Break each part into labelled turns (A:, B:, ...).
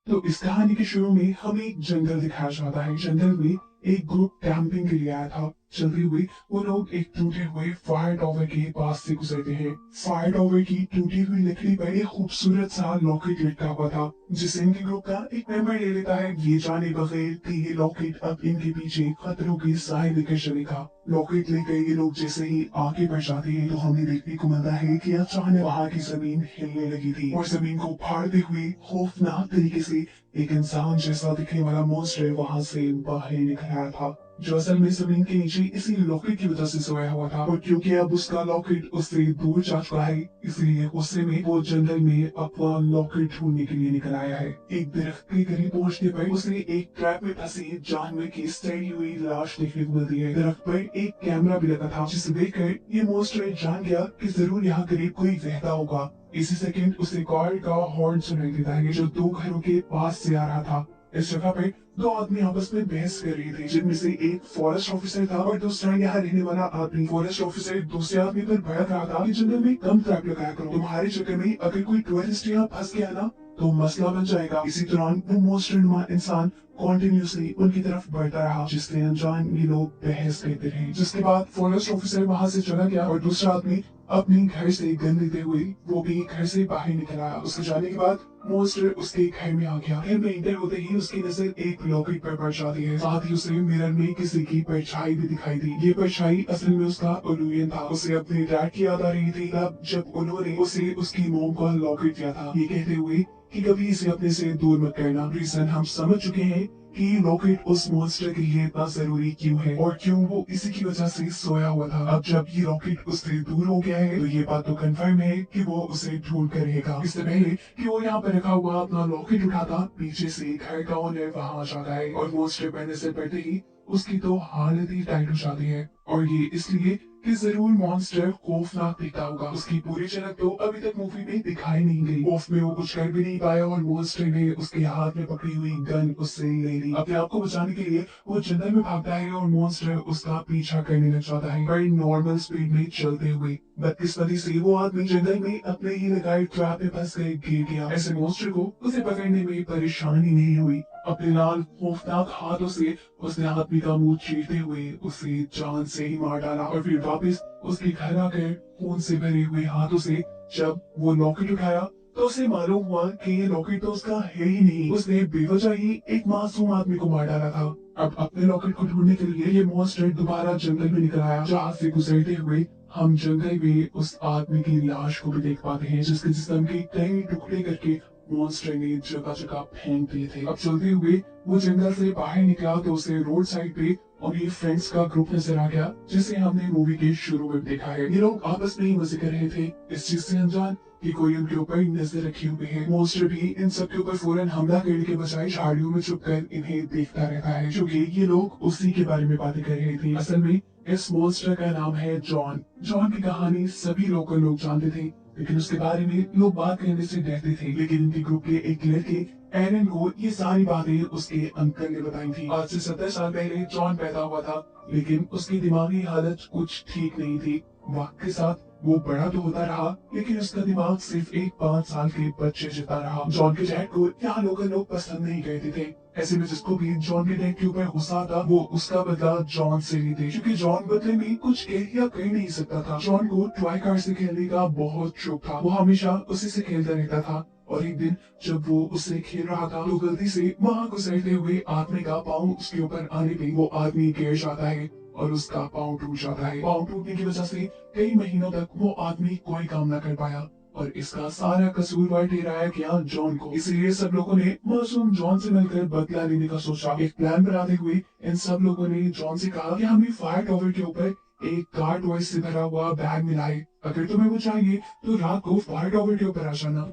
A: तो इस कहानी के शुरू में हमें एक जंगल दिखाया जाता है। जंगल में एक ग्रुप कैंपिंग के लिए आया था। चलते हुए वो लोग एक टूटे हुए फायर टॉवर के पास से गुजरते हैं। फायर टॉवर की टूटी हुई लकड़ी पर एक खूबसूरत सा लॉकेट लटका हुआ था, जिसे इनके ग्रुप का एक मेंबर ले लेता है, ये जाने बगैर कि ये लॉकेट अब इनके पीछे खतरों की साए लेकर चलेगा। लॉकेट लेकर ये लोग जैसे ही आगे बढ़ जाते हैं तो हमें देखने को मिलता है कि अचानक वहां की जमीन हिलने लगी थी और जमीन को फाड़ते हुए खौफनाक तरीके से एक इंसान जैसा दिखने वाला मॉन्स्टर वहां से बाहर निकल आया था, जो असल में जमीन के नीचे इसी लॉकेट की वजह से सोया हुआ था। और क्योंकि अब उसका लॉकेट उससे दूर जा चुका है, इसलिए गुस्से में वो जंगल में अपना लॉकेट ढूंढने के लिए निकल आया है। एक दरख्त के करीब पहुंचने पर उसे एक ट्रैप में फंसी जानवर की सड़ी हुई लाश देखने को मिलती है। दरख्त पर एक कैमरा भी लगा था, जिसे देखकर ये मॉन्स्टर जान गया कि जरूर यहाँ करीब कोई रहता होगा। इसी सेकंड उसे कार का हॉर्न सुनाई देता है, जो दो घरों के पास से आ रहा था। इस जगह पे दो आदमी आपस में बहस कर रहे थे, जिनमें से एक फॉरेस्ट ऑफिसर था और दूसरा यहाँ रहने वाला आदमी। फॉरेस्ट ऑफिसर दूसरे आदमी पर भड़क रहा था कि जंगल में कम ट्रैप लगाया करो, तुम्हारे चक्कर में अगर कोई टूरिस्ट यहाँ फंस गया ना तो मसला बन जाएगा। इसी दौरान वो मॉन्स्टर नुमा इंसान कॉन्टिन्यूसली उनकी तरफ बढ़ता रहा, जिससे अनजान ये लोग बहस करते रहे। जिसके बाद फॉरेस्ट ऑफिसर वहां से चला गया और दूसरा आदमी अपने घर से गन लेते हुए वो भी घर से बाहर निकल आया। उसके जाने के बाद मॉन्स्टर उसके घर में आ गया। घर में एंटर होते ही उसकी नजर एक लॉकेट पर पड़ जाती है। साथ ही उसे मिरर में किसी की परछाई भी दिखाई दी। ये परछाई असल में उसका ओलुयन था। उसे अपने डैड की याद आ रही थी तब जब उन्होंने उसे उसकी मोम का लॉकेट दिया था, ये कहते हुए कि कभी इसे अपने से दूर मत करना। रीजन हम समझ चुके हैं कि ये लॉकेट उस मॉन्स्टर के लिए इतना जरूरी क्यों है और क्यों वो इसी की वजह से सोया हुआ था। अब जब ये लॉकेट उससे दूर हो गया है तो ये बात तो कंफर्म है कि वो उसे ढूंढ कर रहेगा। इससे पहले कि वो यहाँ पर रखा हुआ अपना लॉकेट उठाता, पीछे से घर का ओनर वहां आ जाता है और मॉन्स्टर पर नजर पड़ते ही उसकी तो हालत ही टाइट हो जाती है। और ये इसलिए कि जरूर मॉन्स्टर खौफनाक दिखता होगा। उसकी पूरी झलक तो अभी तक मूवी में दिखाई नहीं गई। खौफ में वो कुछ कर भी नहीं पाया और मॉन्स्टर ने उसके हाथ में पकड़ी हुई गन उससे ले ली। अपने आप को बचाने के लिए वो जंगल में भागता है और मॉन्स्टर उसका पीछा करने लग जाता है, पर नॉर्मल स्पीड में चलते हुए। बदकिस्मती से वो आदमी जंगल में अपने ही लगाए ट्रैप में फंस कर गिर गया। ऐसे मॉन्स्टर को उसे पकड़ने में परेशानी नहीं हुई। अपने लाल खौफनाक हाथों से उसने आदमी का मुंह चीरते हुए उसे जान से ही मार डाला और फिर वापस उसके घर आकर खून से भरे हुए हाथों से जब वो लॉकेट उठाया तो उसे मालूम हुआ कि ये लॉकेट तो उसका है ही नहीं। उसने बेवजह ही एक मासूम आदमी को मार डाला था। अब अपने लॉकेट को ढूंढने के लिए ये मॉन्स्टर दोबारा जंगल में निकल आया, जहाँ से गुजरते हुए हम जंगल में उस आदमी की लाश को भी देख पाते हैं, जिसके जिस्म के कई टुकड़े करके मॉन्स्टर ने जगह जगह फेंक दिए थे। अब चलते हुए वो जंगल से बाहर निकला तो उसे रोड साइड पे और ये फ्रेंड्स का ग्रुप नजर आ गया, जिसे हमने मूवी के शुरू में देखा है। ये लोग आपस में ही मजे कर रहे थे, इस चीज से अनजान कि कोई उनके ऊपर नजर रखे हुए है। मॉन्स्टर भी इन सब के ऊपर फौरन हमला करने के बजाय झाड़ियों में छुपकर इन्हें देखता रहता है, क्योंकि ये लोग उसी के बारे में बातें कर रहे थे। असल में इस मॉन्स्टर का नाम है जॉन। जॉन की कहानी सभी लोकल लोग जानते थे, लेकिन उसके बारे में लोग बात करने से डरते थे। लेकिन इनके ग्रुप के एक लड़के एरन को ये सारी बातें उसके अंकल ने बताई थी। आज से 70 साल पहले जॉन पैदा हुआ था, लेकिन उसकी दिमागी हालत कुछ ठीक नहीं थी। वक्त के साथ वो बड़ा तो होता रहा, लेकिन उसका दिमाग सिर्फ एक 5 साल के बच्चे जितना रहा। जॉन के डैड को यहाँ लोकल लोग पसंद नहीं करते थे। ऐसे में जिसको भी जॉन के डैड के ऊपर गुस्सा था, वो उसका बदला जॉन से लेते, क्योंकि जॉन बदले में कुछ कह या कह नहीं सकता था। जॉन को टॉय कार से खेलने का बहुत शौक था। वो हमेशा उसी से खेलता रहता था और एक दिन जब वो उससे खेल रहा था तो गलती से वहां गुजरते हुए आदमी का पाँव उसके ऊपर आने पे वो आदमी गिर जाता है और उसका पाँव टूट जाता है। पाँव टूटने की वजह से कई महीनों तक वो आदमी कोई काम न कर पाया और इसका सारा कसूरवार ठहराया गया जॉन को। इसलिए सब लोगों ने मासूम जॉन से मिलकर बदला लेने का सोचा। एक प्लान बनाते हुए इन सब लोगों ने जॉन से कहा कि हमें फायर टॉवर के ऊपर एक कार टॉय से भरा हुआ बैग मिला है, अगर तुम्हें वो चाहिए तो रात को फायर टॉवर के ऊपर आ जाना।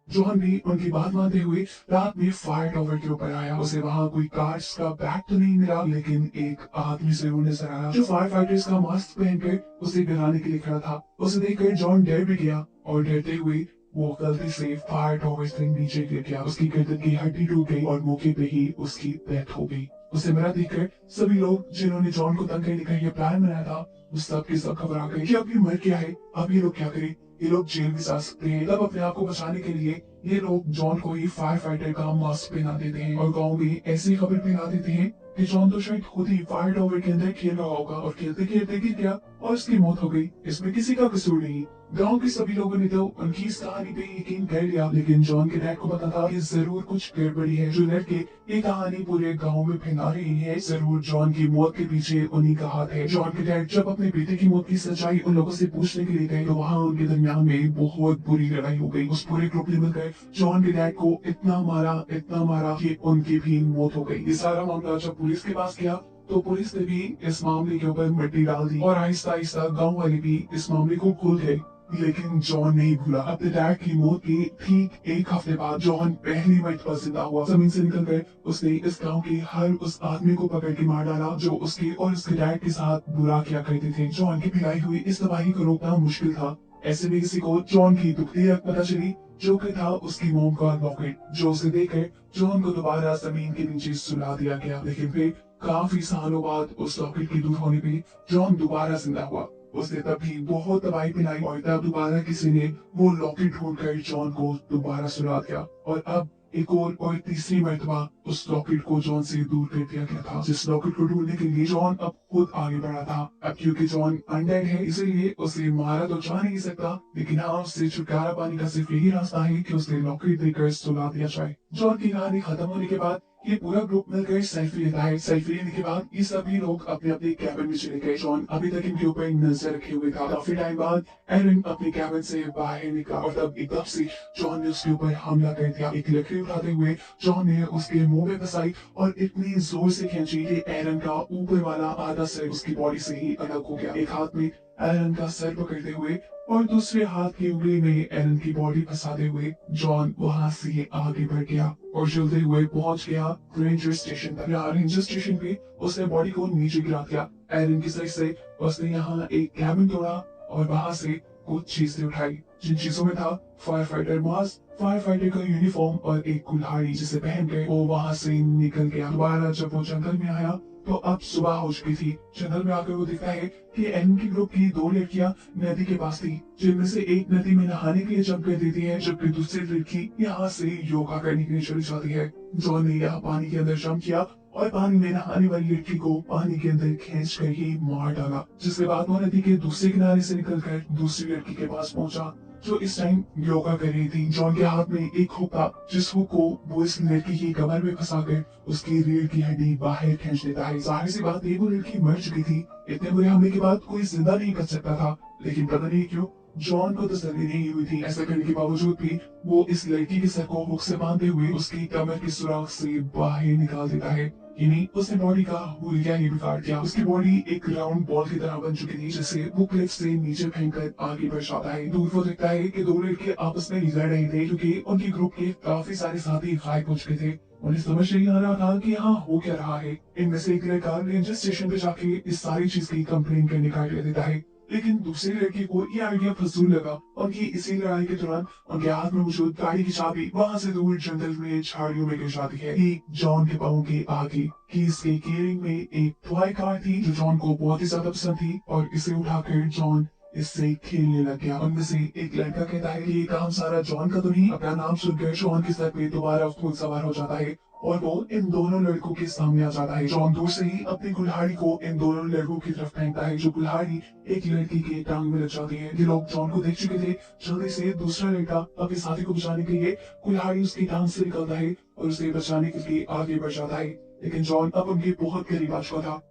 A: जॉन भी उनकी बात मानते हुए रात में फायर टॉवर के ऊपर आया। उसे वहाँ कोई कार्स का बैग तो नहीं मिला, लेकिन एक आदमी जरूर नजर आया, जो फायर फाइटर्स का मास्क पहनकर उसे डराने के लिए खड़ा था। उसे देखकर जॉन डर भी गया और डरते हुए वो गलती से फायर टॉवर से नीचे गिर गया। उसकी गर्दन की हड्डी टूट गई और मौके पे ही उसकी डेथ हो गई। उसे मरा देखकर सभी लोग जिन्होंने जॉन को तंग करने का ये प्लान बनाया था, उस सब के सब खबर आ गई कि अब ये मर गया है, अब ये लोग क्या करें। ये लोग जेल भी जा सकते हैं। तब अपने आप को बचाने के लिए ये लोग जॉन को ही फायर फाइटर का मास्क पहना देते हैं और गांव में ऐसी खबर फैला देते हैं कि जॉन तो शायद खुद ही फायर टॉवर के अंदर खेल रहा होगा और खेलते खेलते गिर गया और उसकी मौत हो गई। इसमें किसी का कसूर नहीं। गांव के सभी लोगों ने तो उनकी इस कहानी पे यकीन कर लिया, लेकिन जॉन के डैड को पता था कि जरूर कुछ गड़बड़ी है। जो लड़के ये कहानी पूरे गांव में फैला रहे हैं, जरूर जॉन की मौत के पीछे उन्हीं का हाथ है। जॉन के डैड जब अपने बेटे की मौत की सच्चाई उन लोगों से पूछने के लिए गए तो वहाँ उनके दरमियान में बहुत बुरी लड़ाई हो गई। उस पूरे ग्रुप ने मिलकर जॉन के डैड को इतना मारा कि उनकी भी मौत हो गई। ये सारा मामला जब पुलिस के पास गया तो पुलिस ने भी इस मामले के ऊपर मिट्टी डाल दी और आहिस्ता आहिस्ता गांव वाले भी इस मामले को भूल गए। लेकिन जॉन नहीं भूला। अपने डैड की मौत के ठीक एक हफ्ते बाद जॉन पहली मर्तबा जिंदा हुआ। जमीन से निकलकर उसने इस गांव के हर उस आदमी को पकड़ के मार डाला जो उसके और उसके डैड के साथ बुरा किया करते थे। जॉन की फैलाई हुई इस तबाही को रोकना मुश्किल था। ऐसे में किसी को जॉन की दुखती रख पता चली, जो कि था उसकी मोम का लॉकेट, जो उसे देखकर जॉन को दोबारा जमीन के नीचे सुला दिया गया। लेकिन फिर काफी सालों बाद उस लॉकेट के दूर होने पे जॉन दोबारा जिंदा हुआ। उसने तब भी बहुत तबाही फैलाई और तब दोबारा किसी ने वो लॉकेट ढूंढकर जॉन को दोबारा सुला दिया और अब एक और तीसरी मर्तबा उस लॉकेट को जॉन से दूर कर दिया गया था। जिस लॉकेट को ढूंढने के लिए जॉन अब खुद आगे बढ़ा था। अब क्योंकि जॉन अनडेड है इसलिए उसे मारा तो जा नहीं सकता, लेकिन हाँ उससे छुटकारा पाने का सिर्फ यही रास्ता है कि उसे लॉकेट देकर सुला दिया जाए। जॉन की कहानी खत्म होने के बाद ये पूरा ग्रुप मिलकर सेल्फी लेता है। सेल्फी लेने के बाद ये सभी लोग अपने अपने कैबिन में चले गए। जॉन अभी तक इनके ऊपर नजर रखे हुए था। काफी टाइम बाद एरन अपने कैबिन से बाहर निकला और तब एकदम से जॉन ने उसके ऊपर हमला कर दिया। एक लकड़ी उठाते हुए जॉन ने उसके मुंह में फंसाई और इतनी जोर से खींची कि एरन का ऊपर वाला आधा सर उसकी बॉडी से ही अलग हो गया। एक हाथ में एरन का सर पकड़ते हुए और दूसरे हाथ की उंगली में एरन की बॉडी फंसाते हुए जॉन वहां से आगे बढ़ गया और चलते हुए पहुंच गया रेंजर स्टेशन तक। यहाँ रेंजर स्टेशन पे उसने बॉडी को नीचे गिरा दिया। एरन की साइड से उसने यहाँ एक कैबिन तोड़ा और वहां से कुछ चीजें उठाई, जिन चीजों में था fire fighter mask, fire fighter का यूनिफॉर्म और एक कुल्हाड़ी, जिसे पहनकर वो वहां से निकल गया। दोबारा जब वो जंगल में आया तो अब सुबह हो चुकी थी। जंगल में आकर वो देखता है कि एरन की ग्रुप की दो लड़कियां नदी के पास थी, जिनमें से एक नदी में नहाने के लिए जंप कर देती है, जबकि दूसरी लड़की यहाँ से योगा करने के लिए चली जाती है। जॉन ने यहाँ पानी के अंदर जंप किया और पानी में नहाने वाली लड़की को पानी के अंदर खींच कर ही मार डाला, जिसके बाद वो नदी के दूसरे किनारे से निकलकर दूसरी लड़की के पास पहुंचा जो इस टाइम योगा कर रही थी। जॉन के हाथ में एक हुक था, जिस हुक को वो इस लड़की की कमर में फंसाकर उसकी रीढ़ की हड्डी बाहर खींच देता है। जाहिर सी बात है वो लड़की मर चुकी थी। इतने बुरे हमले के बाद कोई जिंदा नहीं बच सकता था, लेकिन पता नहीं क्यों जॉन को तसल्ली नहीं हुई थी। ऐसा करने के बावजूद भी वो इस लड़की के सर को हुक से बांधते हुए उसकी कमर की सुराख से बाहर निकाल देता है। यानी उसने बॉडी का हुलिया ही बिगाड़ दिया। उसकी बॉडी एक राउंड बॉल की तरह बन चुकी थी, जिसे वो क्लिफ से नीचे फेंककर आगे बढ़ जाता है। दूर वो देखता है कि दो लड़के आपस में लड़ रहे थे, क्योंकि उनकी ग्रुप के काफी सारे साथी गायब हो चुके थे। उन्हें समझ नहीं आ रहा था कि यहाँ हो क्या रहा है। इनमें से एक लड़का रेंजर स्टेशन पे जाके इस सारी चीज की कंप्लेन करने का आइडिया देता है, लेकिन दूसरे लड़के को ये आइडिया फजूल लगा। उनकी इसी लड़ाई के दौरान उनके हाथ में मौजूद गाड़ी की चाबी वहां से दूर जंगल में झाड़ियों में गिर जाती है। एक जॉन के पाँव के आगे कीज के केयरिंग में एक टॉय कार थी जो जॉन को बहुत ही ज्यादा पसंद थी और इसे उठाकर जॉन इससे खेलने लग गया। उनमें से एक लड़का कहता है कि ये काम सारा जॉन का तो नहीं। अपना नाम सुनकर जॉन के सर पे दोबारा खुद सवार हो जाता है और वो इन दोनों लड़कों के सामने आ जाता है। जॉन दूर से ही अपनी कुल्हाड़ी को इन दोनों लड़कों की तरफ फेंकता है, जो कुल्हाड़ी एक लड़की के टांग में लग जाती है। ये लोग जॉन को देख चुके थे। जल्दी से दूसरा लड़का अपने साथी को बचाने के लिए कुल्हाड़ी उसकी टांग से निकलता है और उसे बचाने के लिए आगे बढ़ जाता है, लेकिन जॉन अब उनके बहुत करीब आ चुका था।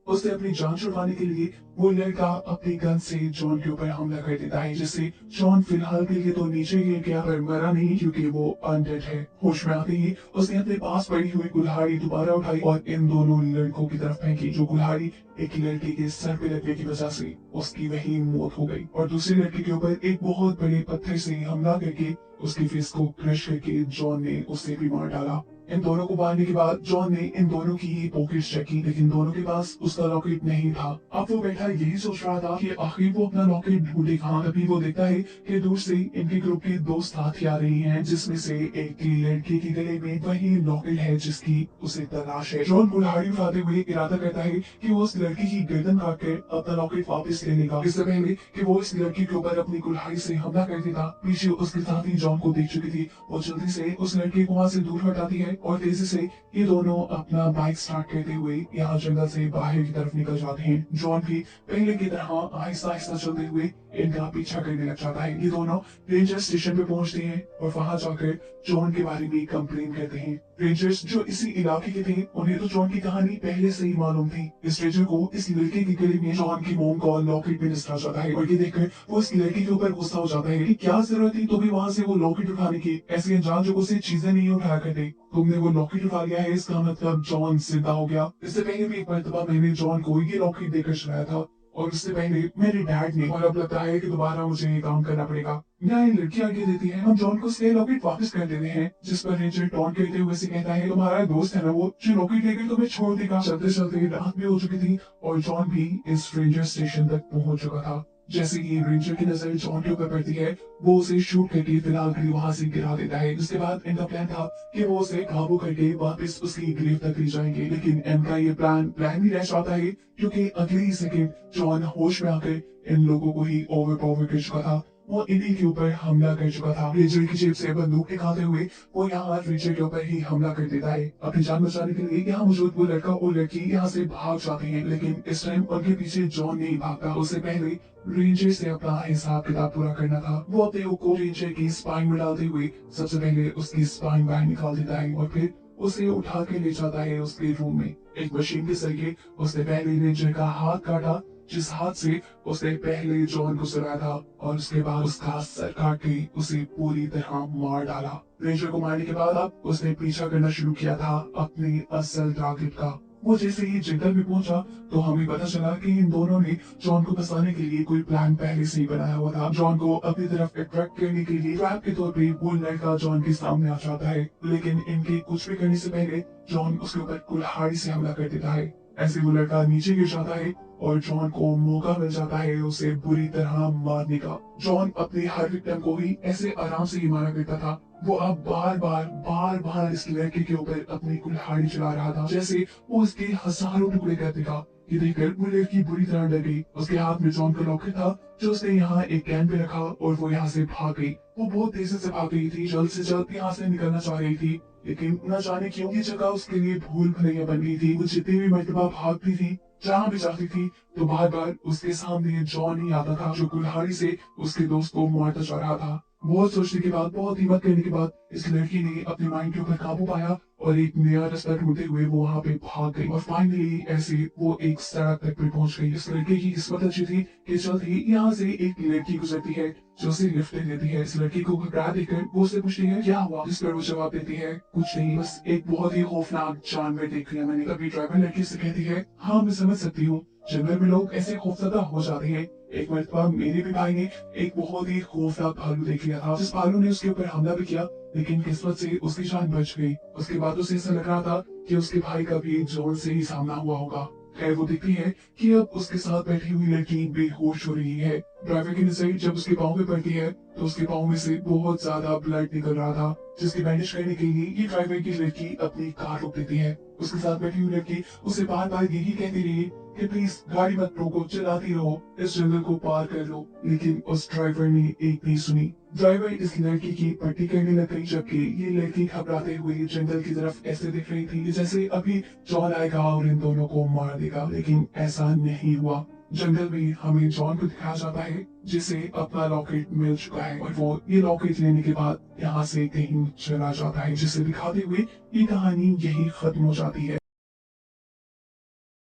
A: उसने अपनी जान छुड़वाने के लिए वो लड़का अपनी गन से जॉन के ऊपर हमला कर देता है, जिससे जॉन फिलहाल के लिए तो नीचे गिर गया पर मरा नहीं, क्योंकि वो अनडेड है। होश में आते ही उसने अपने पास पड़ी हुई कुल्हाड़ी दोबारा उठाई और इन दोनों लड़कों की तरफ फेंकी। जो कुल्हाड़ी एक लड़के के सर पे लगने की वजह से उसकी वही मौत हो गई और दूसरे लड़के के ऊपर एक बहुत बड़े पत्थर से हमला करके उसके फेस को क्रश करके जॉन ने उसे भी मार डाला। इन दोनों को मारने के बाद जॉन ने इन दोनों की ही पॉकेट चेक की, लेकिन दोनों के पास उसका लॉकेट नहीं था। अब वो बैठा यही सोच रहा था कि आखिर वो अपना लॉकेट ढूंढे कहाँ। तभी वो देखता है कि दूर से इनके ग्रुप के दो साथी आ रही हैं, जिसमें से एक की लड़की के गले में वही लॉकेट है जिसकी उसे तलाश है। जॉन कुल्हाड़ी उठाते हुए इरादा करता है कि वो उस लड़की की गर्दन काट कर अपना लॉकेट वापस ले लेगा। इससे पहले कि वो इस लड़की के ऊपर अपनी कुल्हाड़ी से हमला कर देता, पीछे उसके साथी जॉन को देख चुकी थी। वो जल्दी से उस लड़के को वहाँ से दूर हटाती है और तेजी से ये दोनों अपना बाइक स्टार्ट करते हुए यहाँ जंगल से बाहर की तरफ निकल जाते हैं। जॉन भी पहले की तरह आहिस्ता आहिस्ता चलते हुए इनका पीछा करने लग जाता है। ये दोनों रेंजर स्टेशन पे पहुंचते हैं और वहां जाकर जॉन के बारे में कंप्लेन करते हैं। रेंजर्स जो इसी इलाके के थे, उन्हें तो जॉन की कहानी पहले से ही मालूम थी। इस रेंजर को इस लड़के के गले में जॉन की मोम का लॉकेट भी नजर आ जाता है और ये देखकर वो इस लड़की के ऊपर गुस्सा हो जाता है कि क्या जरूरत थी तुम्हें वहाँ से वो लॉकेट उठाने की, ऐसे अनजान लोगों से चीजें नहीं उठाया करते। तुमने वो लॉकेट उठा लिया है, इसका मतलब जॉन जिंदा हो गया। इससे पहले भी एक मरतबा मैंने जॉन को ये लॉकेट देकर चलाया था और उससे पहले मेरे डैड ने, और अब लगता है कि दोबारा मुझे ये काम करना पड़ेगा। यहाँ एक लड़की आगे देती है, हम जॉन को उसके लॉकेट वापस कर देते हैं, जिस पर रेंजर टॉन्ट करते हुए से कहता है तुम्हारा दोस्त है ना वो, जो लॉकेट लेकर तुम्हें छोड़ देगा। चलते चलते रात भी हो चुकी थी और जॉन भी इस रेंजर स्टेशन तक पहुंच चुका था। जैसे ही रेंजर की नजर जॉन के ऊपर पड़ती है, वो उसे शूट करके फिलहाल के लिए वहां से गिरा देता है। इसके बाद इनका प्लान था कि वो उसे काबू करके वापस उसकी ग्रेव तक ले जाएंगे, लेकिन इनका ये प्लान ही रह जाता है क्योंकि अगले ही सेकंड जॉन होश में आकर इन लोगों को ही ओवर पावर कर चुका था। वो इन्हीं के ऊपर हमला कर चुका था। रेंजर की जेब से बंदूक निकालते हुए वो यहाँ रेंजर के ऊपर ही हमला कर देता है। अपनी जान बचाने के लिए यहाँ मौजूद वो लड़का और लड़की यहाँ से भाग जाते हैं, लेकिन इस टाइम उनके पीछे जॉन नहीं भागता। उससे पहले रेंजर से अपना हिसाब किताब पूरा करना था। वो अपने हुक को रेंजर की स्पाइन में डालते हुए सबसे पहले उसकी स्पाइन बाहर निकाल देता है और फिर उसे उठा के ले जाता है उसके रूम में। एक मशीन के जरिए उसने पहले रेंजर का हाथ काटा, जिस हाथ से उसने पहले जॉन को सुलाया था, और उसके बाद उसका सर काट के उसे पूरी तरह मार डाला। रेंजर को मारने के बाद अब उसने पीछा करना शुरू किया था अपने असल टारगेट का। वो जैसे ही जंगल में पहुंचा तो हमें पता चला कि इन दोनों ने जॉन को फंसाने के लिए कोई प्लान पहले से ही बनाया हुआ था। जॉन को अपनी तरफ अट्रैक्ट करने के लिए ट्रैप के तौर पे वो लड़का जॉन के सामने आ जाता है, लेकिन इनके कुछ भी करने से पहले जॉन उसके ऊपर कुल्हाड़ी से हमला कर देता है। ऐसे वो लड़का नीचे गिर जाता है और जॉन को मौका मिल जाता है उसे बुरी तरह मारने का। जॉन अपने हर विक्टिम को ही ऐसे आराम से ही मारा करता था। वो अब बार बार इस लड़के के ऊपर अपनी कुल्हाड़ी चला रहा था, जैसे वो इसके हजारों टुकड़े कर देगा। ये देखकर वो लड़की बुरी तरह डर गई। उसके हाथ में जॉन का लॉकेट था जो उसने यहाँ एक कैन पे रखा और वो यहाँ से भाग गई। वो बहुत तेजी से भाग रही थी, जल्द से जल्द यहाँ से निकलना चाह रही थी, लेकिन न जाने क्यों ये जगह उसके लिए भूल भुलैया बन गई थी। वो जितनी भी मर्तबा भागती थी, जहाँ भी जाती थी, तो बार बार उसके सामने जॉन ही आता था जो कुल्हाड़ी से उसके दोस्त को मारता जा रहा था। बहुत सोचने के बाद, बहुत हिम्मत करने के बाद इस लड़की ने अपने माइंड के ऊपर काबू पाया और एक नया रास्ता ढूंढते हुए वो वहाँ पे भाग गई और फाइनली ऐसे वो एक सड़क तक पे पहुंच गई। इस लड़के की किस्मत अच्छी थी कि जल्द ही यहाँ से एक लड़की गुजरती है जो उसे लिफ्ट देती है। इस लड़की को घबरा देखकर वो उससे पूछती है क्या हुआ, जिस पर वो जवाब देती है कुछ नहीं, बस एक बहुत ही खौफनाक जानवर देख लिया मैंने। तभी ड्राइवर लड़की से कहती है हाँ मैं समझ सकती हूँ, जंगल में लोग ऐसे खौफजदा हो जाते हैं। एक मरतबा मेरे भी भाई ने एक बहुत ही खौफनाक भालू देख लिया था, जिस भालू ने उसके ऊपर हमला भी किया, लेकिन किस्मत से उसकी जान बच गई। उसके बाद उसे ऐसा लग रहा था कि उसके भाई का भी जॉन से ही सामना हुआ होगा। खैर वो देखती है कि अब उसके साथ बैठी हुई लड़की बेहोश हो रही है। ड्राइवर की नजर जब उसके पाँव पे पड़ती है तो उसके पाँव में से बहुत ज्यादा ब्लड निकल रहा था, जिसकी बैंडेज करने के लिए ये ड्राइवर की लड़की अपनी कार रोक देती है। उसके साथ बैठी हुई लड़की उसे बार बार यही कहती रही कि प्लीज गाड़ी मत रोको, चलाती रहो, इस जंगल को पार कर लो, लेकिन उस ड्राइवर ने एक नहीं सुनी। ड्राइवर इस लड़की की पट्टी करने लग गई, जबकि ये लड़की घबराते हुए जंगल की तरफ ऐसे दिख रही थी जैसे अभी जॉन आएगा और इन दोनों को मार देगा, लेकिन ऐसा नहीं हुआ। जंगल में हमें जॉन को दिखाया जाता है जिसे अपना लॉकेट मिल चुका है और वो ये लॉकेट लेने के बाद यहाँ से कहीं चला जाता है, जिसे दिखाते हुए ये कहानी यही खत्म हो जाती है।